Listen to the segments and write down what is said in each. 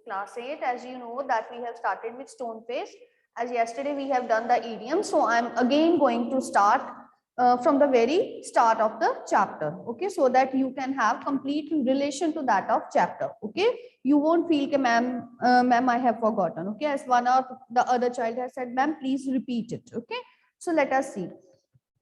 class 8. As you know that we have started with stone face. As yesterday we have done the idiom, so I'm again going to start from the very start of the chapter, okay, so that you can have complete relation to that of chapter, okay. You won't feel that ma'am I have forgotten, okay, as one of the other child has said, ma'am please repeat it, okay. So let us see.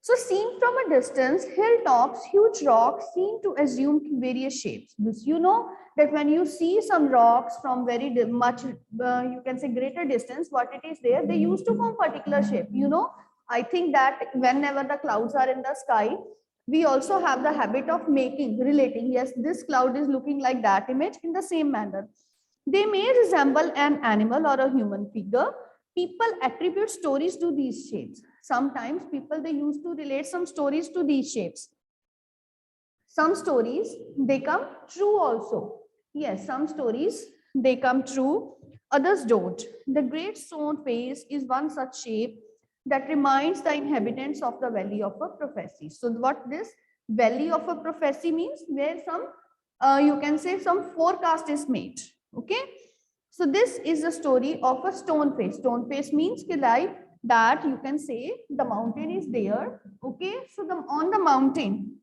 So seen from a distance, hilltops, huge rocks seem to assume various shapes. This, you know that when you see some rocks from very much, you can say greater distance, what it is there, they used to form particular shape. You know, I think that whenever the clouds are in the sky, we also have the habit of relating, yes, this cloud is looking like that image in the same manner. They may resemble an animal or a human figure. People attribute stories to these shapes. Sometimes people, they used to relate some stories to these shapes. Some stories, they come true also. Yes, some stories, they come true, others don't. The great stone face is one such shape that reminds the inhabitants of the valley of a prophecy. So what this valley of a prophecy means, where some, you can say some forecast is made, okay. So this is the story of a stone face. Stone face means like that, you can say the mountain is there, okay. So on the mountain,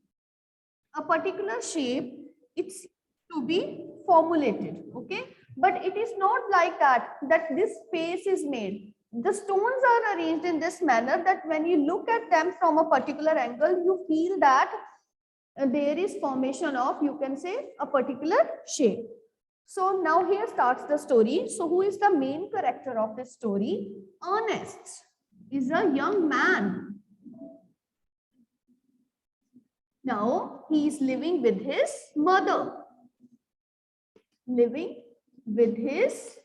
a particular shape, it's to be formulated, okay. But it is not like that this face is made. The stones are arranged in this manner that when you look at them from a particular angle, you feel that there is formation of, you can say, a particular shape. So now here starts the story. So who is the main character of this story? Ernest is a young man. Now he is living with his mother. Living with his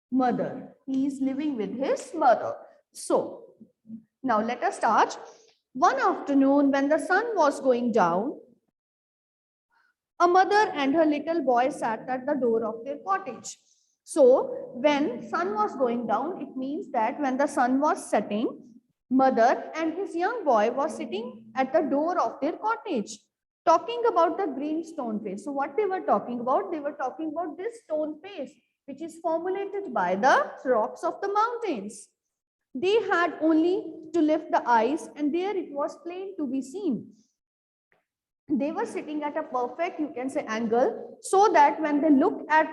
mother. He is living with his mother. So now let us start. One afternoon when the sun was going down, a mother and her little boy sat at the door of their cottage. So when sun was going down, it means that when the sun was setting, mother and his young boy was sitting at the door of their cottage, talking about the green stone face. So what they were talking about? They were talking about this stone face, which is formulated by the rocks of the mountains. They had only to lift the eyes, and there it was plain to be seen. They were sitting at a perfect, you can say, angle, so that when they look at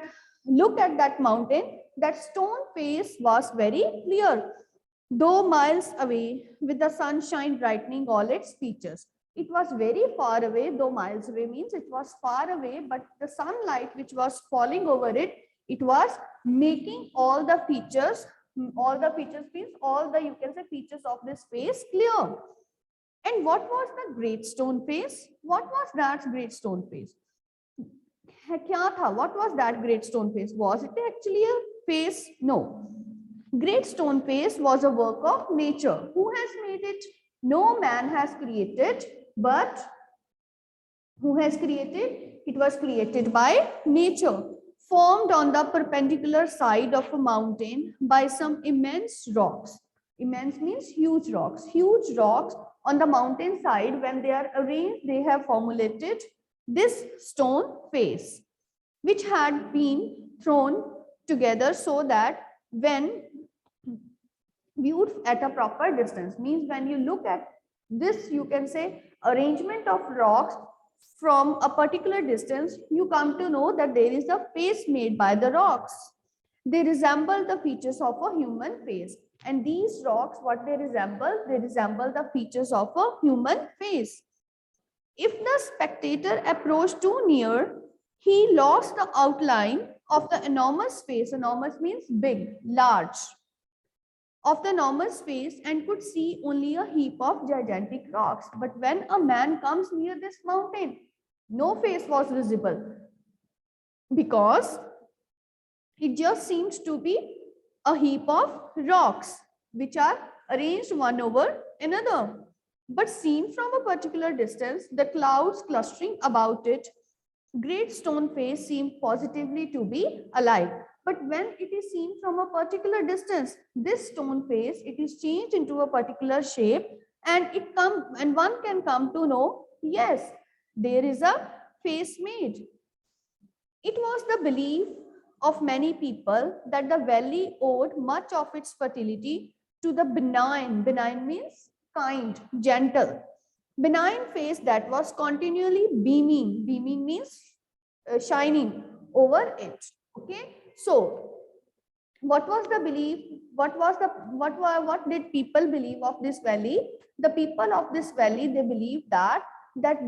that mountain, that stone face was very clear, though miles away, with the sunshine brightening all its features. It was very far away, though miles away means it was far away, but the sunlight which was falling over it, it was making all the features means all the, you can say, features of this face clear. And what was the great stone face? What was that great stone face? What was that great stone face? Was it actually a face? No. Great stone face was a work of nature. Who has made it? No man has created, but who has created? It was created by nature, formed on the perpendicular side of a mountain by some immense rocks. Immense means huge rocks. Huge rocks on the mountain side, when they are arranged, they have formulated this stone face, which had been thrown together so that when viewed at a proper distance, means when you look at this, you can say, arrangement of rocks from a particular distance, you come to know that there is a face made by the rocks. They resemble the features of a human face. And these rocks, what they resemble the features of a human face. If the spectator approached too near, he lost the outline of the enormous face. Enormous means big, large. Of the enormous face, and could see only a heap of gigantic rocks. But when a man comes near this mountain, no face was visible, because it just seems to be a heap of rocks which are arranged one over another. But seen from a particular distance, the clouds clustering about it, great stone face seemed positively to be alive. But when it is seen from a particular distance, this stone face, it is changed into a particular shape, and one can come to know, yes, there is a face made. It was the belief of many people that the valley owed much of its fertility to the benign, benign means kind, gentle, benign face that was continually beaming, beaming means shining over it. Okay, so what was the belief, what did people believe of this valley? The people of this valley, they believe that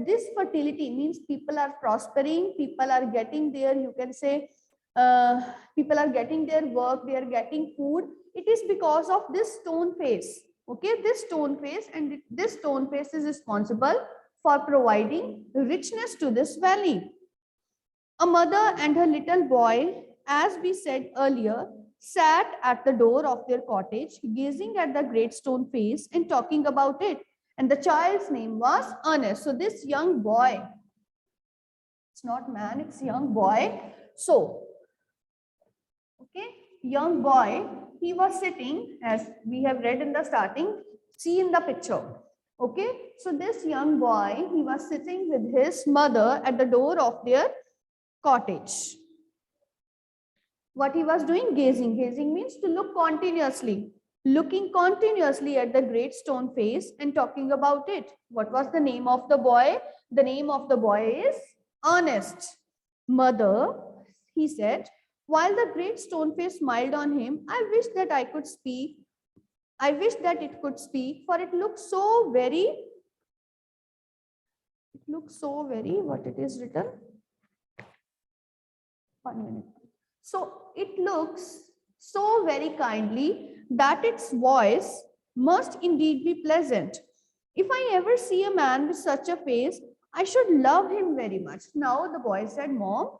this fertility means people are prospering, people are getting their, you can say, uh, people are getting their work, they are getting food. It is because of this stone face. Okay, this stone face, and this stone face is responsible for providing richness to this valley. A mother and her little boy, as we said earlier, sat at the door of their cottage, gazing at the great stone face and talking about it. And the child's name was Ernest. So this young boy, it's not man, it's young boy. So, okay, young boy, he was sitting, as we have read in the starting, see in the picture. Okay, so this young boy, he was sitting with his mother at the door of their cottage. What he was doing? Gazing. Gazing means to look continuously. Looking continuously at the great stone face and talking about it. What was the name of the boy? The name of the boy is Ernest. Mother, he said, while the great stone face smiled on him, I wish that I could speak. I wish that it could speak, for it looks so very, what it is written? 1 minute. So it looks so very kindly that its voice must indeed be pleasant. If I ever see a man with such a face, I should love him very much. Now the boy said, Mom,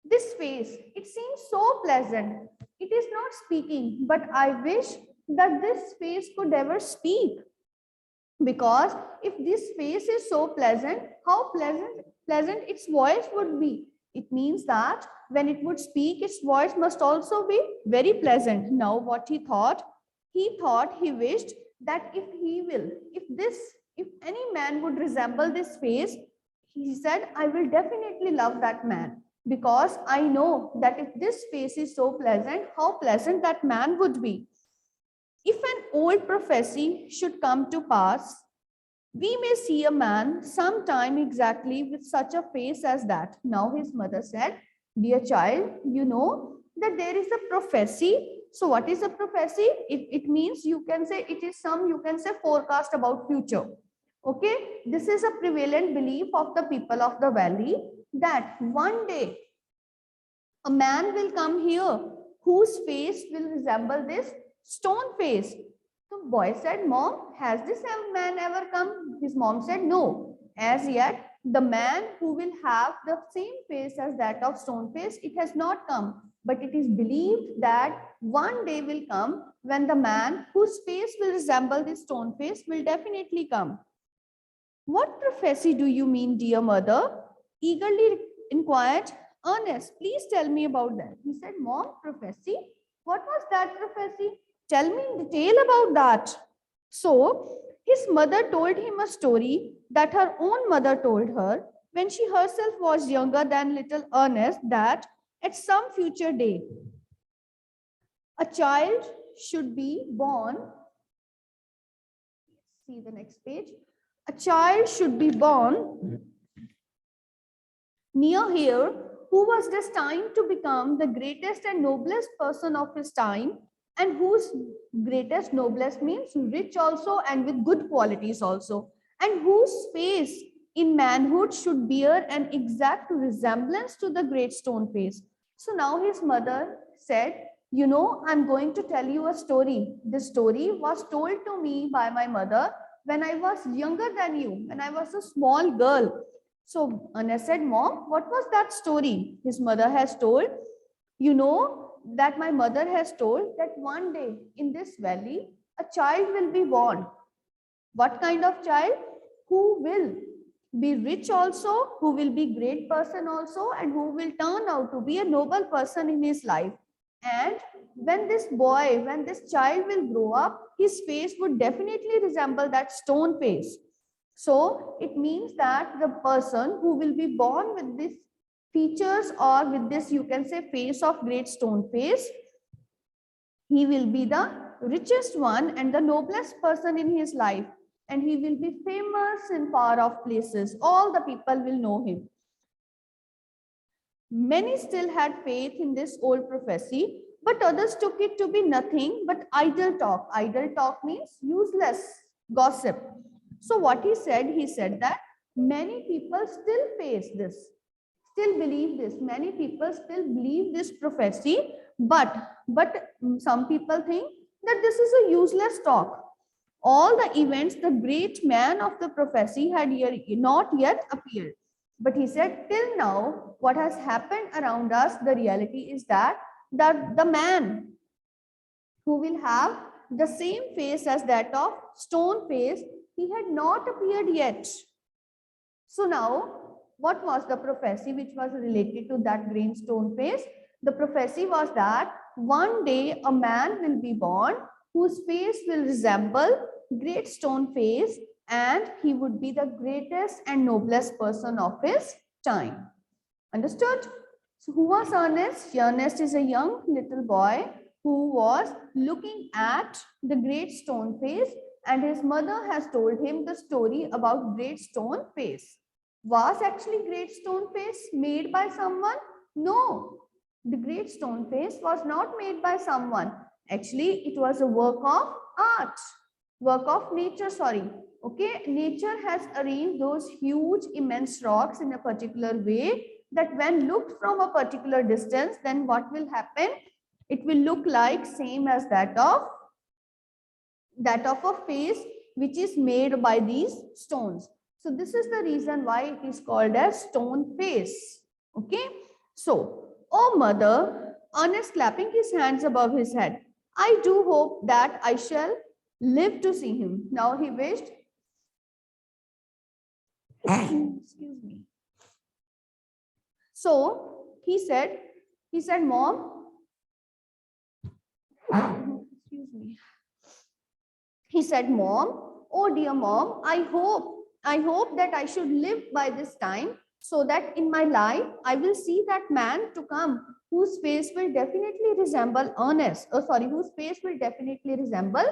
this face, it seems so pleasant. It is not speaking, but I wish that this face could ever speak. Because if this face is so pleasant, how pleasant its voice would be. It means that when it would speak, its voice must also be very pleasant. Now what he thought? He wished that if any man would resemble this face, he said, I will definitely love that man, because I know that if this face is so pleasant, how pleasant that man would be. If an old prophecy should come to pass, we may see a man sometime exactly with such a face as that. Now his mother said, dear child, you know that there is a prophecy. So what is a prophecy? It means, you can say, it is some, you can say, forecast about future. Okay, this is a prevalent belief of the people of the valley that one day a man will come here whose face will resemble this stone face. So boy said, Mom, has this man ever come? His mom said, no. As yet, the man who will have the same face as that of stone face, it has not come. But it is believed that one day will come when the man whose face will resemble this stone face will definitely come. What prophecy do you mean, dear mother? Eagerly inquired Ernest. Please tell me about that. He said, Mom, prophecy? What was that prophecy? Tell me in detail about that. So his mother told him a story that her own mother told her when she herself was younger than little Ernest, that at some future day, a child should be born. See the next page. A child should be born near here who was destined to become the greatest and noblest person of his time, and whose greatest noblest means rich also and with good qualities also, and whose face in manhood should bear an exact resemblance to the great stone face. So now his mother said, you know, I'm going to tell you a story. This story was told to me by my mother when I was younger than you, when I was a small girl. So Anna said, Mom, what was that story? His mother has told, you know, that my mother has told that one day in this valley, a child will be born. What kind of child? Who will be rich also, who will be great person also, and who will turn out to be a noble person in his life. And when this boy, when this child will grow up, his face would definitely resemble that stone face. So it means that the person who will be born with this features, or with this you can say face of great stone face. He will be the richest one and the noblest person in his life, and he will be famous in far off places. All the people will know him. Many still had faith in this old prophecy, but others took it to be nothing but idle talk. Idle talk means useless gossip. So what he said that many people still face this, still believe this. Many people still believe this prophecy, but some people think that this is a useless talk. All the events, the great man of the prophecy had not yet appeared. But he said, till now, what has happened around us, the reality is that the man who will have the same face as that of stone face, he had not appeared yet. So now, what was the prophecy which was related to that green stone face? The prophecy was that one day a man will be born whose face will resemble great stone face, and he would be the greatest and noblest person of his time. Understood? So who was Ernest? Ernest is a young little boy who was looking at the great stone face, and his mother has told him the story about great stone face. Was actually great stone face made by someone? No, the great stone face was not made by someone. Actually, it was a work of art, work of nature, sorry. Okay, nature has arranged those huge, immense rocks in a particular way that when looked from a particular distance, then what will happen? It will look like same as that of a face which is made by these stones. So this is the reason why it is called as stone face. Okay. So, oh mother, Ernest clapping his hands above his head, I do hope that I shall live to see him. Now he wished. Excuse me. So he said, Mom, excuse me. He said, Mom, oh dear Mom, I hope that I should live by this time, so that in my life I will see that man to come whose face will definitely resemble Ernest. Oh, sorry, whose face will definitely resemble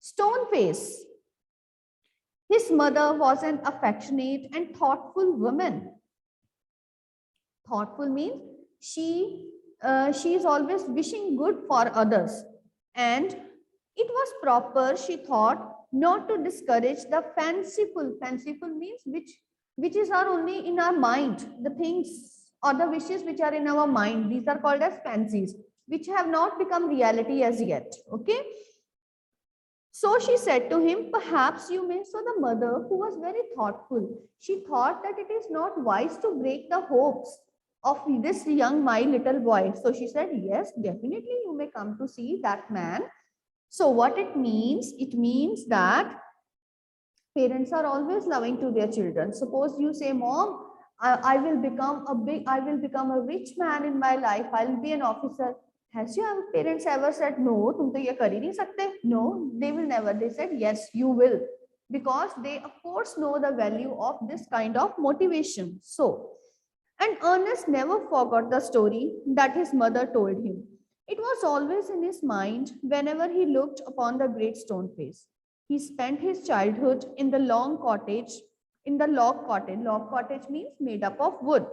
stone face. His mother was an affectionate and thoughtful woman. Thoughtful means she is always wishing good for others, and it was proper, she thought, not to discourage the fanciful. Fanciful means which is are only in our mind, the things or the wishes which are in our mind. These are called as fancies, which have not become reality as yet. Okay. So she said to him, perhaps you may. So the mother, who was very thoughtful, she thought that it is not wise to break the hopes of this young, my little boy. So she said, yes, definitely you may come to see that man. So what it means that parents are always loving to their children. Suppose you say, Mom, I will become a rich man in my life. I'll be an officer. Has your parents ever said, no, tum to ye kar hi nahi sakte? No, they will never. They said, yes, you will. Because they, of course, know the value of this kind of motivation. So, and Ernest never forgot the story that his mother told him. It was always in his mind whenever he looked upon the great stone face. He spent his childhood in the log cottage. Log cottage means made up of wood.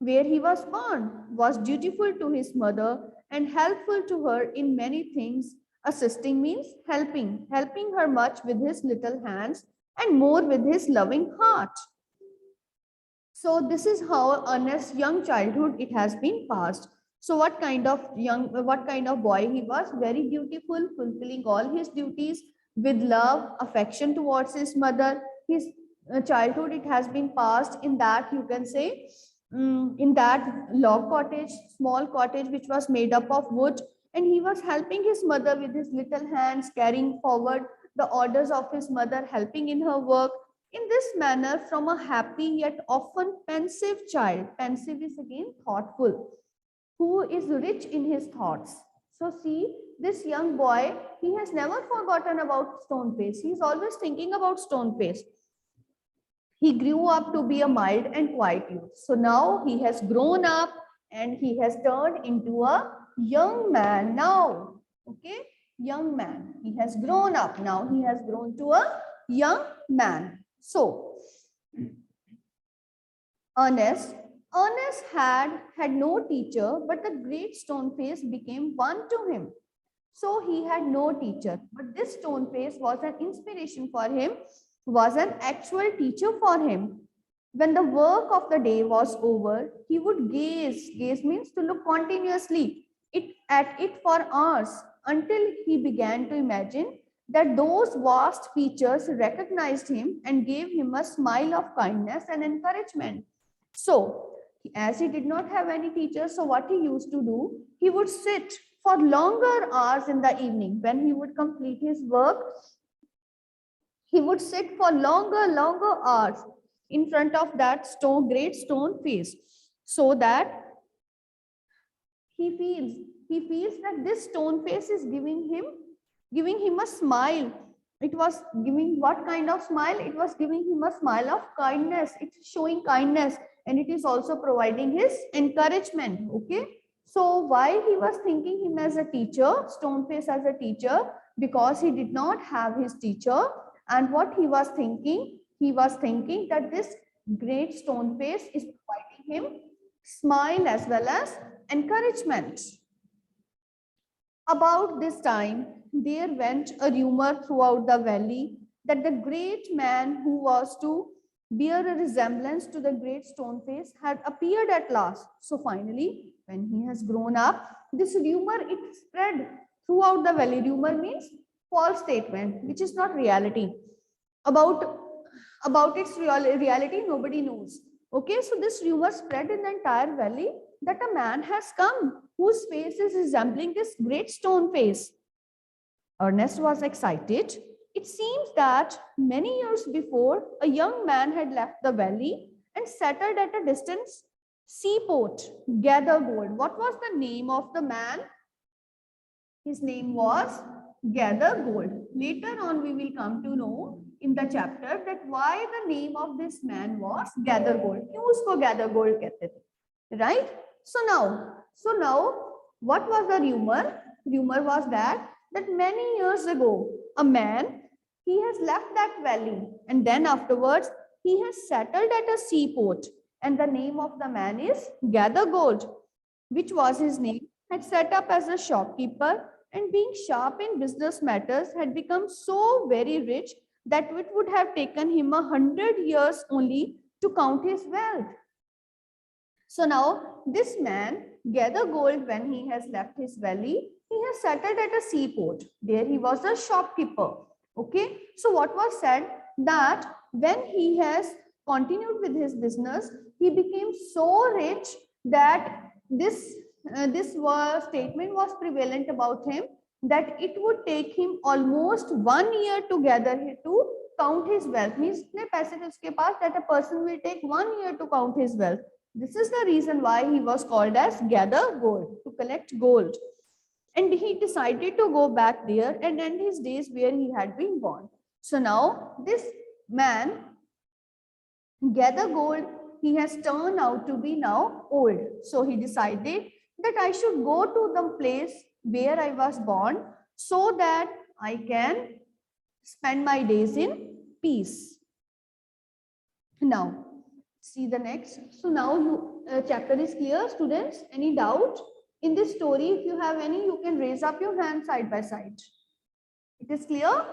Where he was born, was dutiful to his mother and helpful to her in many things. Assisting means helping her much with his little hands and more with his loving heart. So this is how Ernest's young childhood it has been passed. So what kind of boy he was? Very dutiful, fulfilling all his duties with love, affection towards his mother. His childhood it has been passed in that, you can say, in that log cottage, small cottage which was made up of wood, and he was helping his mother with his little hands, carrying forward the orders of his mother, helping in her work. In this manner, from a happy yet often pensive child, pensive is again thoughtful, who is rich in his thoughts. So see, this young boy, he has never forgotten about stone face. He is always thinking about stone face. He grew up to be a mild and quiet youth. So now he has grown up and he has turned into a young man now. Okay, young man. He has grown up now. He has grown to a young man. So Ernest had no teacher, but the great stone face became one to him. So he had no teacher, but this stone face was an inspiration for him, was an actual teacher for him. When the work of the day was over, he would gaze means to look continuously at it for hours until he began to imagine that those vast features recognized him and gave him a smile of kindness and encouragement. So, as he did not have any teachers, so what he used to do, he would sit for longer hours in the evening when he would complete his work. He would sit for longer hours in front of that great stone face, so that he feels that this stone face is giving him a smile. It was giving what kind of smile? It was giving him a smile of kindness. It's showing kindness, and it is also providing his encouragement. Okay, so why he was thinking him as a teacher, stone face as a teacher? Because he did not have his teacher, and what he was thinking that this great stone face is providing him smile as well as encouragement. About this time, there went a rumor throughout the valley that the great man who was to bear a resemblance to the great stone face had appeared at last. So finally, when he has grown up, this rumor, it spread throughout the valley. Rumor means false statement, which is not reality. About its reality, nobody knows. Okay, so this rumor spread in the entire valley that a man has come whose face is resembling this great stone face. Ernest was excited. It seems that many years before, a young man had left the valley and settled at a distant seaport, Gathergold. What was the name of the man? His name was Gathergold. Later on, we will come to know in the chapter that why the name of this man was Gathergold. क्यों उसको Gathergold कहते थे, right? So now, what was the rumor? Rumor was that many years ago, a man, he has left that valley, and then afterwards he has settled at a seaport, and the name of the man is Gathergold, which was his name. Had set up as a shopkeeper, and being sharp in business matters, had become so very rich that it would have taken him 100 years only to count his wealth. So now this man, Gathergold, when he has left his valley, he has settled at a seaport. There he was a shopkeeper. Okay, so what was said that when he has continued with his business, he became so rich that this statement was prevalent about him that it would take him almost 1 year to count his wealth. Means इतने पैसे थे उसके पास that a person will take 1 year to count his wealth. This is the reason why he was called as Gathergold, to collect gold. And he decided to go back there and end his days where he had been born. So now this man, Gathergold, he has turned out to be now old. So he decided that I should go to the place where I was born so that I can spend my days in peace. Now, see the next. So now chapter is clear, students. Any doubt in this story? If you have any, you can raise up your hand side by side. It is clear?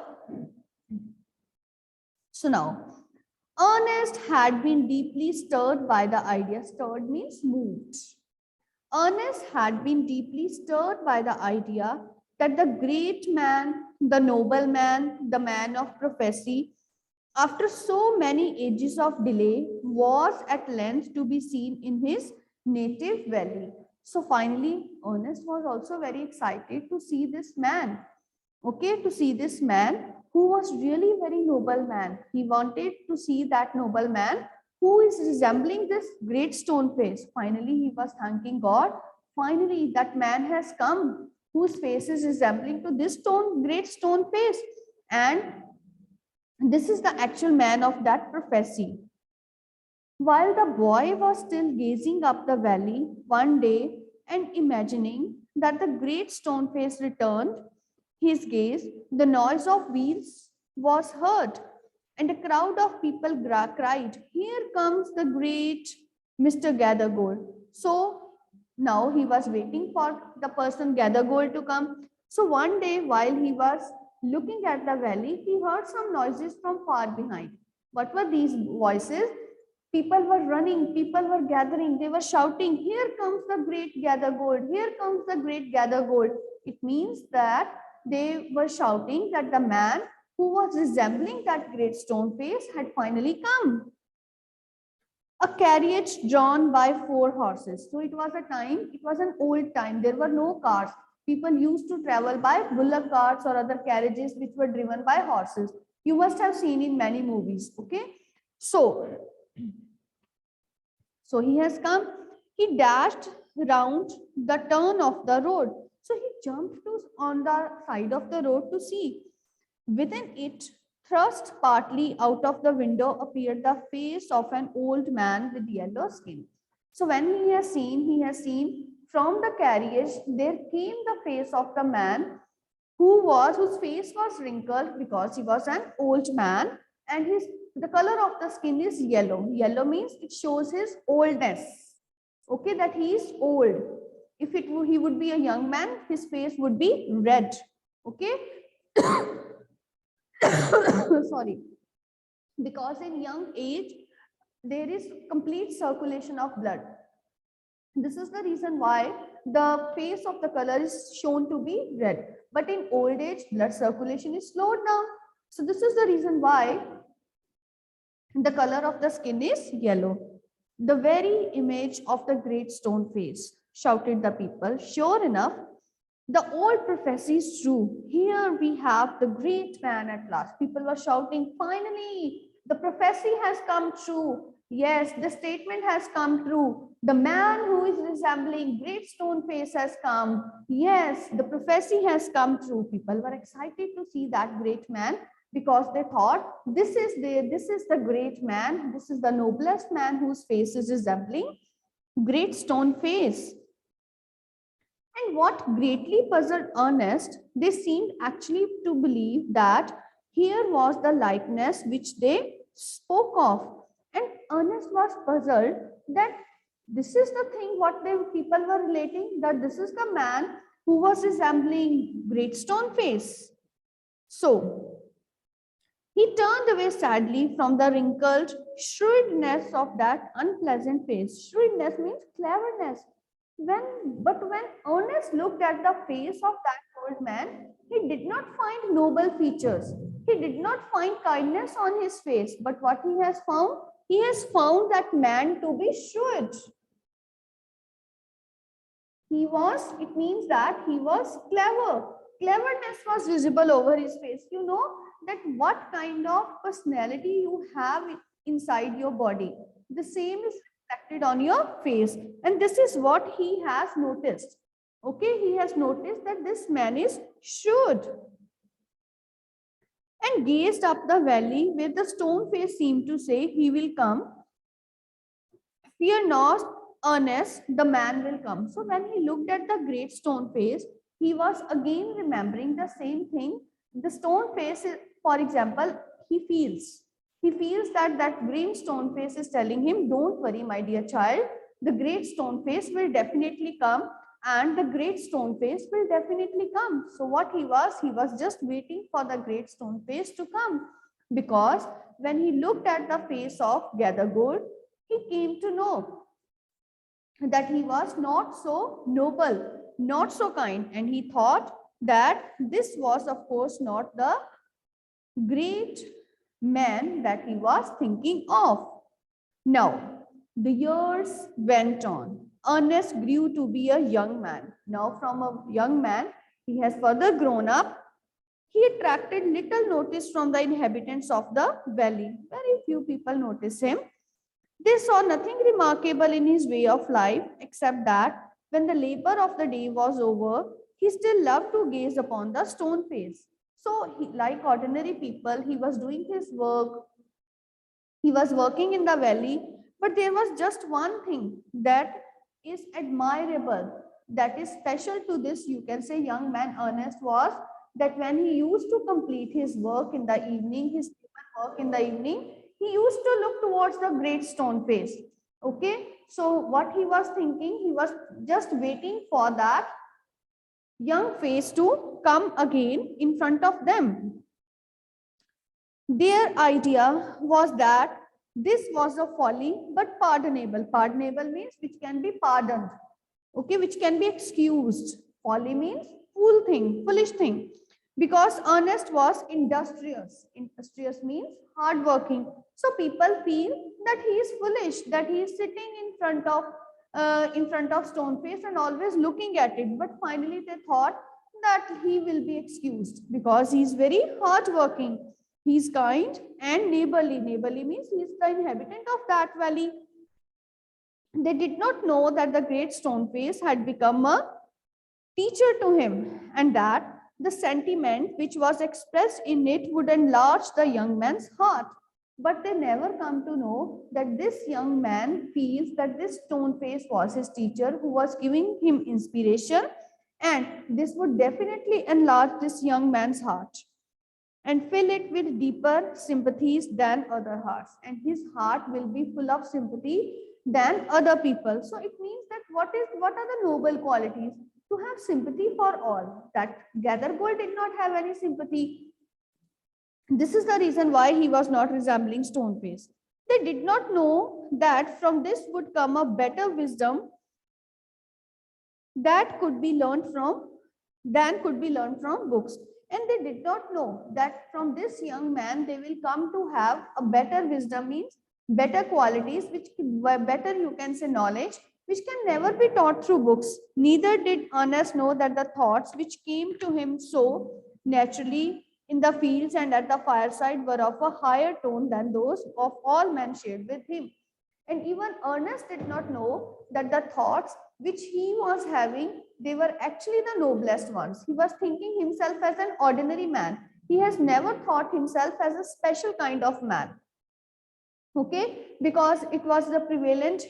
So now, Ernest had been deeply stirred by the idea. Stirred means moved. Ernest had been deeply stirred by the idea that the great man, the noble man, the man of prophecy, after so many ages of delay, was at length to be seen in his native valley. So finally, Ernest was also very excited to see this man. Okay, to see this man who was really very noble man. He wanted to see that noble man who is resembling this great stone face. Finally, he was thanking God. Finally, that man has come whose face is resembling to this great stone face. And this is the actual man of that prophecy. While the boy was still gazing up the valley one day and imagining that the great stone face returned his gaze, the noise of wheels was heard, and a crowd of people cried, "Here comes the great Mr. Gathergold." So now he was waiting for the person Gathergold to come. So one day, while he was looking at the valley, he heard some noises from far behind. What were these voices? People were running, people were gathering, they were shouting, "Here comes the great Gathergold, here comes the great Gathergold." It means that they were shouting that the man who was resembling that great stone face had finally come. A carriage drawn by 4 horses. So it was a time, it was an old time, there were no cars. People used to travel by bullock carts or other carriages which were driven by horses. You must have seen in many movies. Okay. So he has come. He dashed round the turn of the road. So he jumped on the side of the road to see. Within it, thrust partly out of the window, appeared the face of an old man with yellow skin. So when he has seen from the carriage, there came the face of the man whose face was wrinkled because he was an old man, and the color of the skin is yellow. Yellow means it shows his oldness. Okay, that he is old. If he would be a young man, his face would be red. Okay. Sorry. Because in young age, there is complete circulation of blood. This is the reason why the face of the color is shown to be red. But in old age, blood circulation is slowed down. So this is the reason why the color of the skin is yellow. The very image of the great stone face, shouted the people. Sure enough, the old prophecy is true. Here we have the great man at last. People were shouting, finally, the prophecy has come true. Yes, the statement has come true. The man who is resembling great stone face has come. Yes, the prophecy has come true. People were excited to see that great man because they thought, this is the great man. This is the noblest man whose face is resembling great stone face. And what greatly puzzled Ernest, they seemed actually to believe that here was the likeness which they spoke of. And Ernest was puzzled that this is the thing what the people were relating, that this is the man who was resembling great stone face. So he turned away sadly from the wrinkled shrewdness of that unpleasant face. Shrewdness means cleverness. But when Ernest looked at the face of that old man, he did not find noble features. He did not find kindness on his face. But what he has found? He has found that man to be shrewd. It means that he was clever. Cleverness was visible over his face. You know that what kind of personality you have inside your body. The same is reflected on your face. And this is what he has noticed. Okay, he has noticed that this man is shrewd. And gazed up the valley where the stone face seemed to say, he will come. Fear not, Ernest, the man will come. So when he looked at the great stone face, he was again remembering the same thing. The stone face, for example, he feels that great stone face is telling him, don't worry, my dear child, the great stone face will definitely come, and the great stone face will definitely come. So what he was just waiting for the great stone face to come, because when he looked at the face of Gathergold, he came to know that he was not so noble, not so kind, and he thought that this was, of course, not the great man that he was thinking of. Now, the years went on. Ernest grew to be a young man. Now, from a young man, he has further grown up. He attracted little notice from the inhabitants of the valley. Very few people noticed him. They saw nothing remarkable in his way of life except that when the labor of the day was over, he still loved to gaze upon the stone face. So, like ordinary people, he was doing his work. He was working in the valley, But there was just one thing that is admirable, that is special to this, you can say, young man Ernest, was that when he used to complete his work in the evening, his work in the evening, he used to look towards the great stone face. Okay, so what he was thinking, he was just waiting for that young face to come again in front of them. Their idea was that this was a folly but pardonable. Pardonable means which can be pardoned, okay, which can be excused. Folly means fool thing, foolish thing. Because Ernest was industrious. Industrious means hardworking. So people feel that he is foolish, that he is sitting in front of stone face and always looking at it. But finally they thought that he will be excused because he is very hardworking. He is kind and neighborly. Neighborly means he is the inhabitant of that valley. They did not know that the great stone face had become a teacher to him, and that the sentiment which was expressed in it would enlarge the young man's heart. But they never come to know that this young man feels that this stone face was his teacher who was giving him inspiration, and this would definitely enlarge this young man's heart and fill it with deeper sympathies than other hearts, and his heart will be full of sympathy than other people. So it means that what are the noble qualities? To have sympathy for all. That Gathergold did not have any sympathy. This is the reason why he was not resembling Stoneface. They did not know that from this would come a better wisdom that could be learned from books. And they did not know that from this young man they will come to have a better wisdom, means better qualities, which better, you can say, knowledge, which can never be taught through books. Neither did Ernest know that the thoughts which came to him so naturally in the fields and at the fireside were of a higher tone than those of all men shared with him. And even Ernest did not know that the thoughts which he was having, they were actually the noblest ones. He was thinking himself as an ordinary man. He has never thought himself as a special kind of man. Okay, because it was the prevalent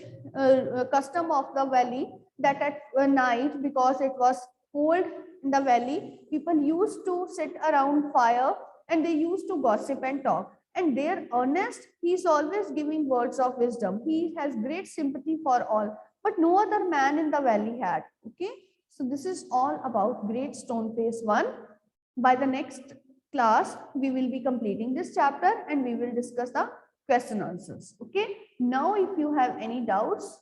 custom of the valley that at night, because it was cold in the valley, people used to sit around fire and they used to gossip and talk. And there Ernest, he is always giving words of wisdom. He has great sympathy for all, but no other man in the valley had. Okay, so this is all about Great Stoneface 1. By the next class, we will be completing this chapter and we will discuss the question answers. Okay, now if you have any doubts,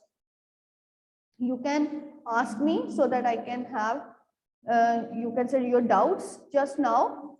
you can ask me so that I can have, you can say your doubts just now.